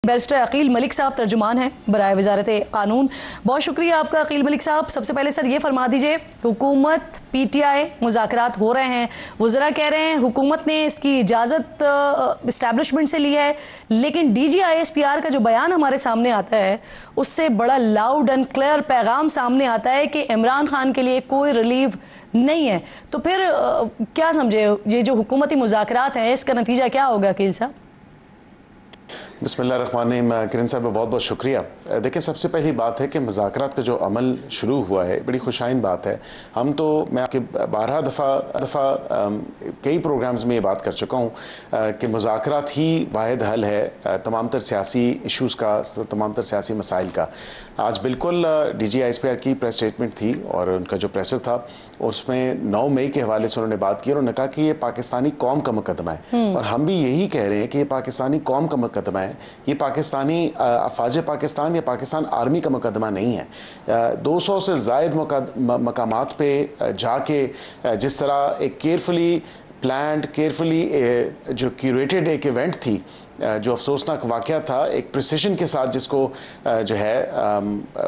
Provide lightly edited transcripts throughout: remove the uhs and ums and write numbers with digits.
Barrister Aqeel Malik साहब तर्जुमान हैं बराए वजारत कानून। बहुत शुक्रिया आपका अकील मलिक साहब। सबसे पहले सर ये फरमा दीजिए, हुकूमत PTI मुज़ाकरात हो रहे हैं, वज़रा कह रहे हैं हुकूमत ने इसकी इजाज़त इस्टेब्लिशमेंट से ली है, लेकिन DG ISPR का जो बयान हमारे सामने आता है उससे बड़ा लाउड एंड क्लियर पैगाम सामने आता है कि इमरान खान के लिए कोई रिलीफ नहीं है। तो फिर क्या समझे, ये जो हुकूमती मुज़ाकरात हैं इसका नतीजा क्या होगा अकील साहब? बिस्मिल्लाहिर्रहमानिर्रहीम। किरण साहब बहुत बहुत शुक्रिया। देखिए, सबसे पहली बात है कि मुज़ाकरात का जो अमल शुरू हुआ है बड़ी खुशाइन बात है। मैं आपके 12 दफ़ा कई प्रोग्राम्स में ये बात कर चुका हूँ कि मुज़ाकरात ही वाहिद हल है तमाम तर सियासी इशूज़ का, तमाम तर सियासी मसाइल का। आज बिल्कुल DG ISPR की प्रेस स्टेटमेंट थी और उनका जो प्रेसर था उसमें 9 मई के हवाले से उन्होंने बात की। उन्होंने कहा कि ये पाकिस्तानी कौम का मुकदमा है और हम भी यही कह रहे हैं कि ये पाकिस्तानी कौम का मुकदमा है, ये पाकिस्तानी अफवाज पाकिस्तान या पाकिस्तान आर्मी का मुकदमा नहीं है। 200 से ज़ायद मकामात पे जाके जिस तरह एक केयरफुली प्लान्ड, केयरफुली जो क्यूरेटेड एक इवेंट थी, जो अफसोसनाक वाक़या था, एक प्रिसिशन के साथ जिसको जो है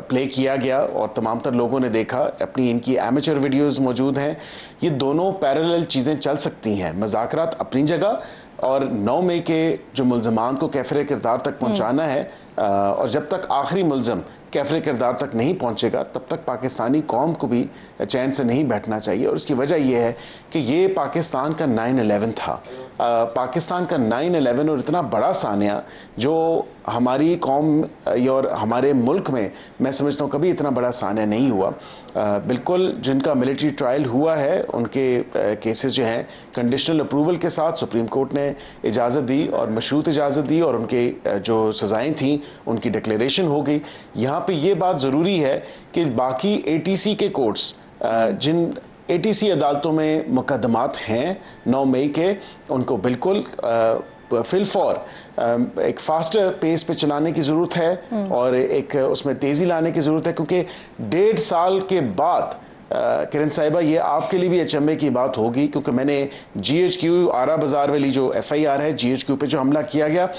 प्ले किया गया और तमाम तर लोगों ने देखा, अपनी इनकी एमेचर वीडियोस मौजूद हैं। ये दोनों पैरेलल चीज़ें चल सकती हैं। मुज़ाकरात अपनी जगह और 9 मई के जो मुल्ज़मान को कैफ़रे किरदार तक पहुंचाना है, और जब तक आखिरी मुल्ज़म कैफ़रे किरदार तक नहीं पहुंचेगा तब तक पाकिस्तानी कौम को भी चैन से नहीं बैठना चाहिए। और उसकी वजह यह है कि ये पाकिस्तान का 9/11 था, पाकिस्तान का 9/11, और इतना बड़ा सानिया जो हमारी कौम और हमारे मुल्क में मैं समझता हूँ कभी इतना बड़ा सानिया नहीं हुआ। बिल्कुल जिनका मिलिट्री ट्रायल हुआ है उनके केसेस जो हैं कंडीशनल अप्रूवल के साथ सुप्रीम कोर्ट ने इजाज़त दी और मशरूत इजाज़त दी और उनके जो सज़ाएं थी उनकी डिक्लेरेशन हो गई। यहाँ पे ये बात ज़रूरी है कि बाकी ATC के कोर्ट्स, जिन ATC अदालतों में मुकदमात हैं 9 मई के, उनको बिल्कुल फिलफौर एक फास्टर पेस पे चलाने की ज़रूरत है और एक उसमें तेज़ी लाने की ज़रूरत है, क्योंकि 1.5 साल के बाद किरण साहिबा ये आपके लिए भी अचंभे की बात होगी, क्योंकि मैंने GHQ आरा बाजार वाली जो FIR है, GHQ पे जो हमला किया गया,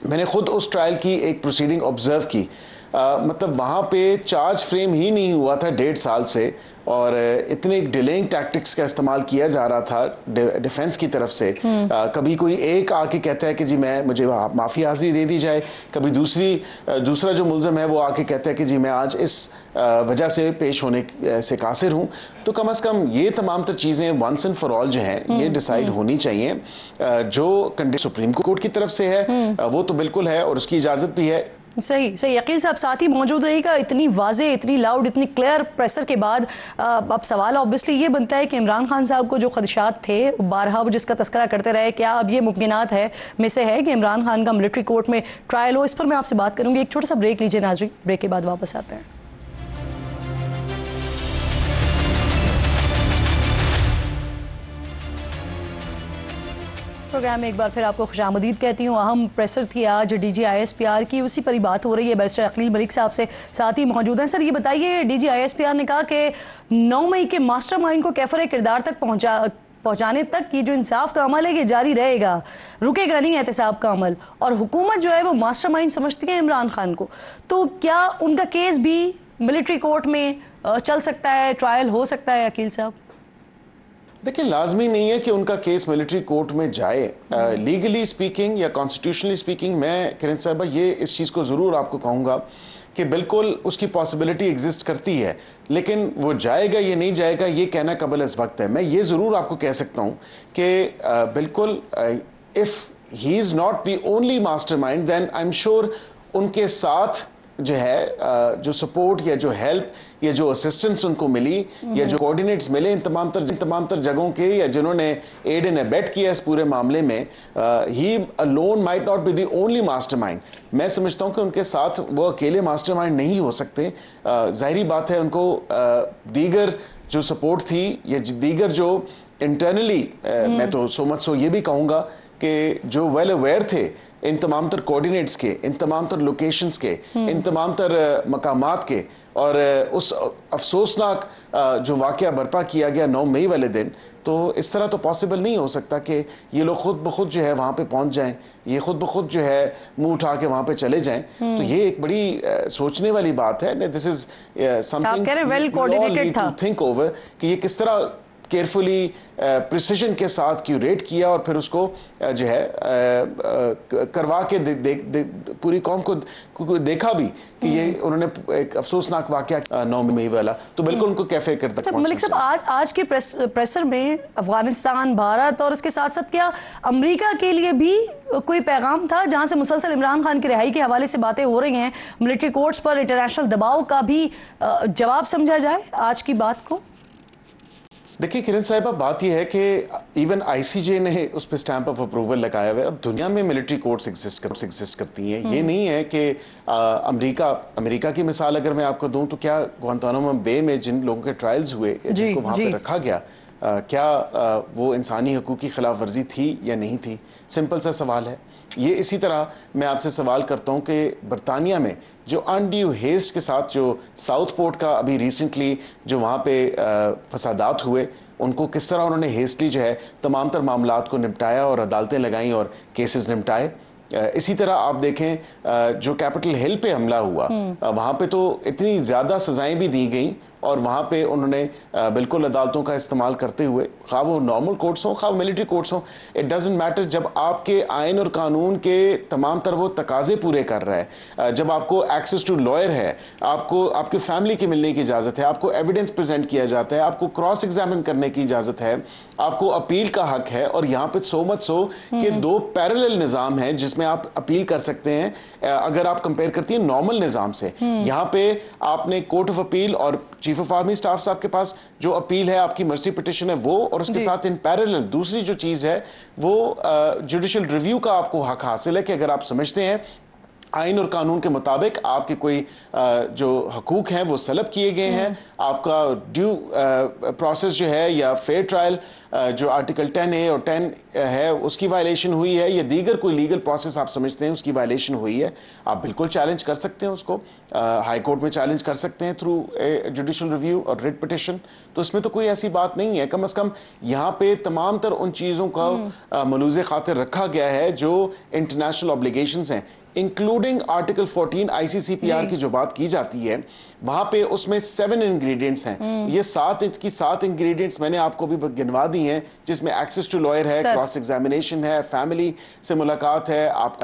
मैंने खुद उस ट्रायल की एक प्रोसीडिंग ऑब्जर्व की। मतलब वहाँ पे चार्ज फ्रेम ही नहीं हुआ था 1.5 साल से, और इतने डिलेइंग टैक्टिक्स का इस्तेमाल किया जा रहा था डिफेंस की तरफ से। कभी कोई एक आके कहता है कि जी मुझे माफ़ी हाजिरी दे दी जाए, कभी दूसरा जो मुल्ज़म है वो आके कहता है कि जी मैं आज इस वजह से पेश होने से कासिर हूँ। तो कम से कम ये तमाम तर चीज़ें वंस एंड फॉर ऑल जो हैं ये डिसाइड होनी चाहिए। जो कंडीशन सुप्रीम कोर्ट की तरफ से है वो तो बिल्कुल है और उसकी इजाज़त भी है। सही सही। अकील साहब साथ ही मौजूद रहेगा। इतनी वाजे, इतनी लाउड, इतनी क्लियर प्रेशर के बाद अब सवाल ऑब्वियसली ये बनता है कि इमरान खान साहब को जो खदशात थे बारहा वो जिसका तस्करा करते रहे, क्या अब ये मुमकिनात है में से है कि इमरान खान का मिलिट्री कोर्ट में ट्रायल हो? इस पर मैं आपसे बात करूंगी। एक छोटा सा ब्रेक लीजिए नाज़रीन, ब्रेक के बाद वापस आते हैं। प्रोग्राम में एक बार फिर आपको खुशामदीद कहती हूँ। अहम प्रेशर थी आज DG ISPR की, उसी पर ही बात हो रही है। बैरिस्टर अकील मलिक साहब से साथ ही मौजूद हैं। सर ये बताइए, DG ISPR ने कहा कि 9 मई के मास्टरमाइंड को कैफरे किरदार तक पहुंचाने तक ये जो इंसाफ का अमल है ये जारी रहेगा, रुकेगा नहीं एहतसाब का अमल, और हुकूमत जो है वो मास्टरमाइंड समझती है इमरान खान को। तो क्या उनका केस भी मिलिट्री कोर्ट में चल सकता है, ट्रायल हो सकता है अकील साहब? देखिए, लाजमी नहीं है कि उनका केस मिलिट्री कोर्ट में जाए। लीगली स्पीकिंग या कॉन्स्टिट्यूशनली स्पीकिंग, मैं किरण साहबा ये इस चीज़ को ज़रूर आपको कहूँगा कि बिल्कुल उसकी पॉसिबिलिटी एग्जिस्ट करती है, लेकिन वो जाएगा ये नहीं जाएगा ये कहना कबल इस वक्त है। मैं ये ज़रूर आपको कह सकता हूँ कि बिल्कुल if he is not the only mastermind, then I am sure उनके साथ जो है जो सपोर्ट या जो हेल्प या जो असिस्टेंस उनको मिली या जो कोऑर्डिनेट्स मिले इन तमाम तर जगहों के, या जिन्होंने एड एंड अबेट किया इस पूरे मामले में, ही alone might not be the only mastermind. मैं समझता हूं कि उनके साथ वो अकेले मास्टरमाइंड नहीं हो सकते। जाहिर बात है उनको दीगर जो सपोर्ट थी या दीगर जो इंटरनली, मैं तो सो मच सो ये भी कहूंगा कि जो वेल अवेयर थे इन तमाम तर कोऑर्डिनेट्स के, इन तमाम तर लोकेशंस के, इन तमाम तर मकामात के, और उस अफसोसनाक जो वाकया बर्पा किया गया 9 मई वाले दिन, तो इस तरह तो पॉसिबल नहीं हो सकता कि ये लोग खुद ब खुद जो है वहां पे पहुंच जाएं, ये खुद ब खुद जो है मुंह उठा के वहां पे चले जाएं। तो ये एक बड़ी सोचने वाली बात है। This is something well coordinated था, थिंक ओवर कि ये किस तरह केयरफुली प्रिसिजन के साथ क्यूरेट किया और फिर उसको जो है करवा के पूरी कौम को देखा भी कि ये उन्होंने एक अफसोसनाक वाकया 9 मई वाला, तो बिल्कुल उनको कैफे कर तक। मलिक साहब, आज के प्रेसर में अफगानिस्तान, भारत और इसके साथ साथ क्या अमेरिका के लिए भी कोई पैगाम था, जहां से मुसलसल इमरान खान की रिहाई के हवाले से बातें हो रही हैं, मिलिट्री कोर्ट्स पर इंटरनेशनल दबाव का भी जवाब समझा जाए आज की बात को? देखिए किरण साहिबा, बात यह है कि इवन आईसीजे ने उस पर स्टैंप ऑफ अप्रूवल लगाया हुआ है और दुनिया में मिलिट्री कोर्ट्स एग्जिस्ट करती हैं। ये नहीं है कि अमेरिका की मिसाल अगर मैं आपको दूं तो क्या गुआंतानामो बे में जिन लोगों के ट्रायल्स हुए, जिनको वहां पे रखा गया, क्या वो इंसानी हकूक की खिलाफ वर्जी थी या नहीं थी? सिंपल सा सवाल है ये। इसी तरह मैं आपसे सवाल करता हूं कि बरतानिया में जो अनड्यू हेस्ट के साथ जो साउथ पोर्ट का अभी रिसेंटली जो वहां पे फसादात हुए, उनको किस तरह उन्होंने हेस्टली जो है तमाम तर मामलात को निपटाया और अदालतें लगाई और केसेस निपटाए। इसी तरह आप देखें जो कैपिटल हिल पे हमला हुआ, वहां पे तो इतनी ज्यादा सजाएं भी दी गई और वहां पे उन्होंने बिल्कुल अदालतों का इस्तेमाल करते हुए, खा वो नॉर्मल कोर्ट्स हो खा मिलिट्री कोर्ट्स हो, इट डजंट मैटर, जब आपके आइन और कानून के तमाम तर वो तकाजे पूरे कर रहा है, जब आपको एक्सेस टू लॉयर है, आपको आपकी फैमिली की मिलने की इजाजत है, आपको एविडेंस प्रेजेंट किया जाता है, आपको क्रॉस एग्जामिन करने की इजाजत है, आपको अपील का हक है, और यहां पे सो मच सो कि 2 पैरेलल निजाम हैं जिसमें आप अपील कर सकते हैं। अगर आप कंपेयर करती हैं नॉर्मल निजाम से, यहां पे आपने कोर्ट ऑफ अपील और चीफ ऑफ आर्मी स्टाफ साहब के पास जो अपील है, आपकी मर्सी पिटिशन है वो, और उसके साथ इन पैरेलल दूसरी जो चीज है वो जुडिशियल रिव्यू का आपको हक हासिल है कि अगर आप समझते हैं आइन और कानून के मुताबिक आपके कोई जो हकूक हैं वो सलब किए गए हैं, आपका ड्यू प्रोसेस जो है या फेयर ट्रायल जो आर्टिकल 10A और 10 है उसकी वायलेशन हुई है, या दीगर कोई लीगल प्रोसेस आप समझते हैं उसकी वायलेशन हुई है, आप बिल्कुल चैलेंज कर सकते हैं उसको, हाई कोर्ट में चैलेंज कर सकते हैं थ्रू जुडिशियल रिव्यू और रिट पिटिशन। तो इसमें तो कोई ऐसी बात नहीं है। कम से कम यहाँ पे तमाम तर उन चीजों का मलूज़े खातिर रखा गया है जो इंटरनेशनल ऑब्लिगेशंस हैं, इंक्लूडिंग आर्टिकल 14 ICCPR की जो बात की जाती है, वहां पे उसमें 7 इंग्रेडिएंट्स हैं। ये 7 इंग्रेडिएंट्स मैंने आपको भी गिनवा दी हैं, जिसमें एक्सेस टू लॉयर है, क्रॉस एग्जामिनेशन है, फैमिली से मुलाकात है, आप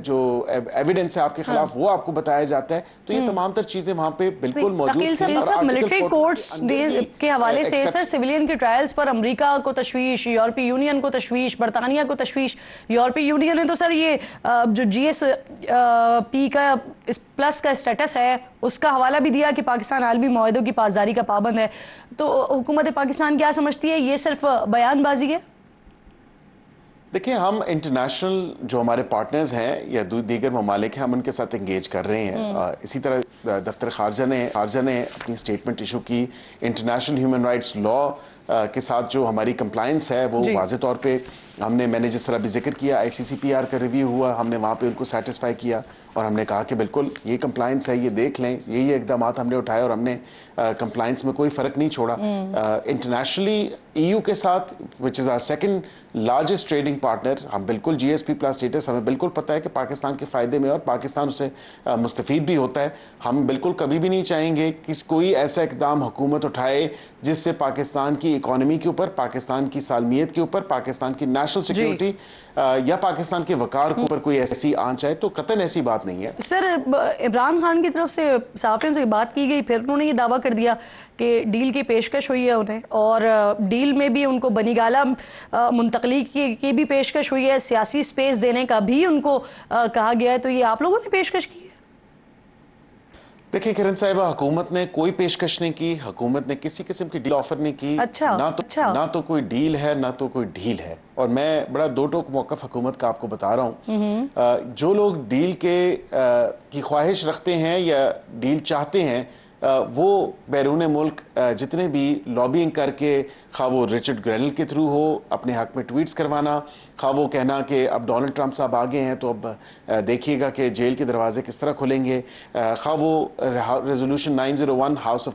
जो एविडेंस है आपके खिलाफ वो आपको बताया जाता है। तो ये तमाम तर चीजें वहां पे बिल्कुल मौजूद हैं। मिलिट्री कोर्ट्स के हवाले से सर, सिविलियन के ट्रायल्स पर अमेरिका को तशवीश, यूरोपीय यूनियन को तशवीश, बरतानिया को तशवीश। यूरोपीय यूनियन ने तो सर ये जो GSP का प्लस का स्टेटस है उसका हवाला भी दिया कि पाकिस्तान आलमी मुआहदों की पासदारी का पाबंद है। तो हुकूमत पाकिस्तान क्या समझती है, ये सिर्फ बयानबाजी है? देखिए, हम इंटरनेशनल जो हमारे पार्टनर्स हैं या दीगर ममालिक हैं, हम उनके साथ एंगेज कर रहे हैं। इसी तरह दफ्तर खारजा ने अपनी स्टेटमेंट इशू की। इंटरनेशनल ह्यूमन राइट्स लॉ के साथ जो हमारी कंप्लायंस है वो वाज़े तौर पे मैंने जिस तरह भी जिक्र किया, ICCPR का रिव्यू हुआ, हमने वहाँ पे उनको सेटिस्फाई किया और हमने कहा कि बिल्कुल ये कंप्लायंस है, ये देख लें, ये इकदाम हमने उठाए और हमने कंप्लायंस में कोई फ़र्क नहीं छोड़ा। इंटरनेशनली EU के साथ, which is our second largest trading partner, हम बिल्कुल GSP+ स्टेटस, हमें बिल्कुल पता है कि पाकिस्तान के फ़ायदे में और पाकिस्तान उससे मुस्तफ़ीद भी होता है। हम बिल्कुल कभी भी नहीं चाहेंगे कि कोई ऐसा इकदाम हुकूमत उठाए जिससे पाकिस्तान की इकॉनमी के ऊपर, पाकिस्तान की सालमियत के ऊपर, पाकिस्तान की नेशनल सिक्योरिटी या पाकिस्तान के वकार के ऊपर कोई ऐसी आंच आए। तो कतन ऐसी बात नहीं है। सर, इमरान खान की तरफ से सहाफ़ियों से बात की गई, फिर उन्होंने ये दावा कर दिया कि डील की पेशकश हुई है उन्हें, और डील में भी उनको बनीगाला मुंतकली की भी पेशकश हुई है, सियासी स्पेस देने का भी उनको कहा गया है। तो ये आप लोगों ने पेशकश की है? देखिए किरण साहिबा, हुकूमत ने कोई पेशकश नहीं की, हुकूमत ने किसी किस्म की डील ऑफर नहीं की। ना तो कोई डील है, ना तो कोई डील है। और मैं बड़ा दो टोक मौक़िफ़ हुकूमत का आपको बता रहा हूँ। जो लोग डील की ख्वाहिश रखते हैं या डील चाहते हैं, वो बैरून मुल्क जितने भी लॉबिंग करके, खा वो रिचर्ड ग्रेनल के थ्रू हो, अपने हक में ट्वीट्स करवाना, खा वो कहना कि अब डोनाल्ड ट्रंप साहब आ गए हैं तो अब देखिएगा कि जेल के दरवाजे किस तरह खुलेंगे, खा वो रेजोल्यूशन 901 हाउस ऑफ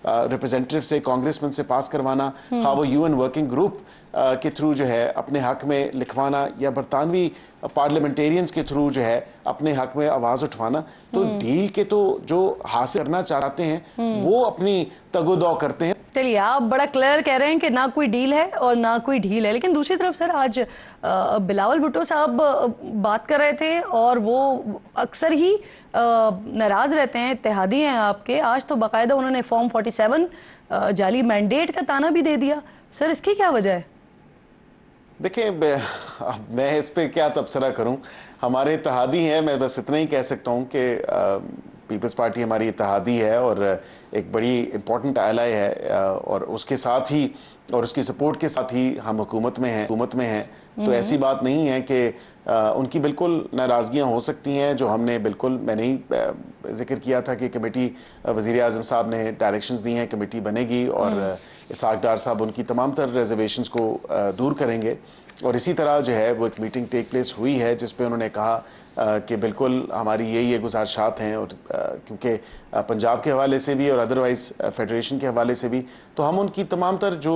रिप्रेजेंटेटिव से, कांग्रेसमैन से पास करवाना, खा वो यूएन वर्किंग ग्रुप के थ्रू जो है अपने हक में लिखवाना, या बरतानवी पार्लियामेंटेरियंस के थ्रू जो है अपने हक में आवाज उठवाना। तो डील के तो जो हासिल करना चाहते हैं वो अपनी तगोदौ करते हैं। चलिए, आप बड़ा क्लियर कह रहे हैं कि ना कोई डील है और ना कोई ढील है, लेकिन दूसरी तरफ सर आज बिलावल भुट्टो साहब बात कर रहे थे और वो अक्सर ही नाराज रहते हैं, इत्तेहादी हैं आपके। आज तो बाकायदा उन्होंने फॉर्म 47 जाली मैंडेट का ताना भी दे दिया। सर, इसकी क्या वजह है? देखिए, मैं इस पे क्या तबसरा करूं, हमारे इत्तेहादी हैं। मैं बस इतना ही कह सकता हूं कि पीपल्स पार्टी हमारी इत्तेहादी है और एक बड़ी इंपॉर्टेंट एलाय है, और उसके साथ ही और उसकी सपोर्ट के साथ ही हम हुकूमत में हैं। तो ऐसी बात नहीं है कि उनकी बिल्कुल नाराजगियां हो सकती हैं, जो हमने बिल्कुल, मैंने ही जिक्र किया था कि कमेटी, वजीर आजम साहब ने डायरेक्शंस दी हैं, कमेटी बनेगी और इसहाक डार साहब उनकी तमाम तर रिजर्वेशंस को दूर करेंगे। और इसी तरह जो है वो एक मीटिंग टेक प्लेस हुई है जिसपे उन्होंने कहा कि बिल्कुल हमारी ये गुजारिशात हैं, और क्योंकि पंजाब के हवाले से भी और अदरवाइज फेडरेशन के हवाले से भी, तो हम उनकी तमाम तर जो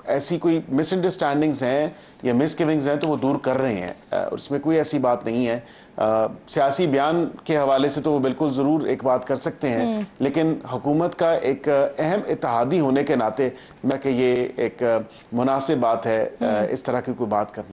ऐसी कोई मिसअंडरस्टैंडिंग्स हैं या मिसगिविंग्स हैं तो वो दूर कर रहे हैं, उसमें कोई ऐसी बात नहीं है। सियासी बयान के हवाले से तो वो बिल्कुल ज़रूर एक बात कर सकते हैं, लेकिन हुकूमत का एक अहम इत्तेहादी होने के नाते मैं कि ये एक मुनासिब बात है इस तरह की कोई बात करना।